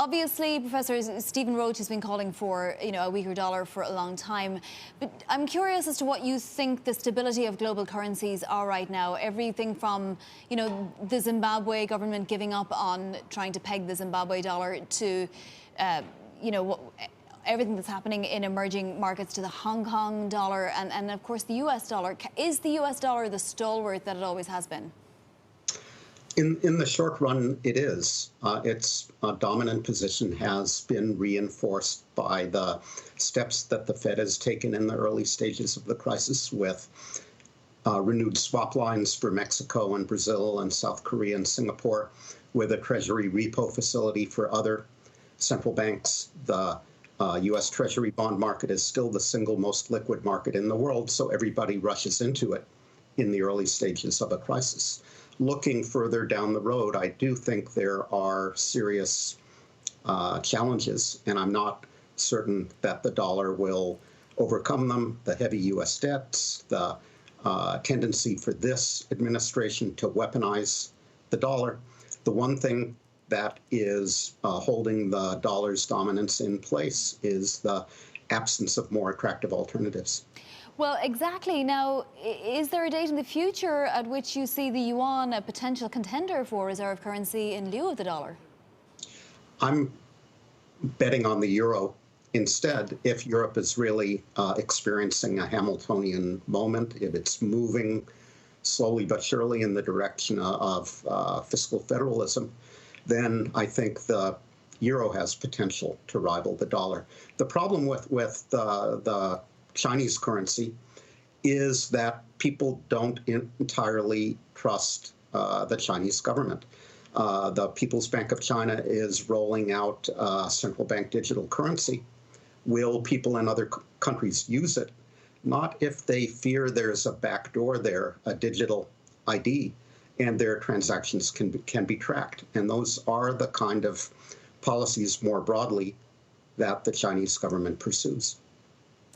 Obviously, Professor Stephen Roach has been calling for, a weaker dollar for a long time. But I'm curious as to what you think the stability of global currencies are right now. Everything from, the Zimbabwe government giving up on trying to peg the Zimbabwe dollar to, everything that's happening in emerging markets to the Hong Kong dollar and of course, the US dollar. Is the US dollar the stalwart that it always has been? In the short run, it is. Its dominant position has been reinforced by the steps that the Fed has taken in the early stages of the crisis with renewed swap lines for Mexico and Brazil and South Korea and Singapore, with a Treasury repo facility for other central banks. The U.S. Treasury bond market is still the single most liquid market in the world, so everybody rushes into it in the early stages of a crisis. Looking further down the road, I do think there are serious challenges, and I'm not certain that the dollar will overcome them. The heavy U.S. debts, the tendency for this administration to weaponize the dollar. The one thing that is holding the dollar's dominance in place is the absence of more attractive alternatives. Well, exactly. Now, is there a date in the future at which you see the yuan a potential contender for reserve currency in lieu of the dollar? I'm betting on the euro instead. If Europe is really experiencing a Hamiltonian moment, if it's moving slowly but surely in the direction of fiscal federalism, then I think the euro has potential to rival the dollar. The problem with the Chinese currency is that people don't entirely trust the Chinese government. The People's Bank of China is rolling out central bank digital currency. Will people in other countries use it? Not if they fear there's a backdoor there, a digital ID, and their transactions can be tracked. And those are the kind of policies more broadly that the Chinese government pursues.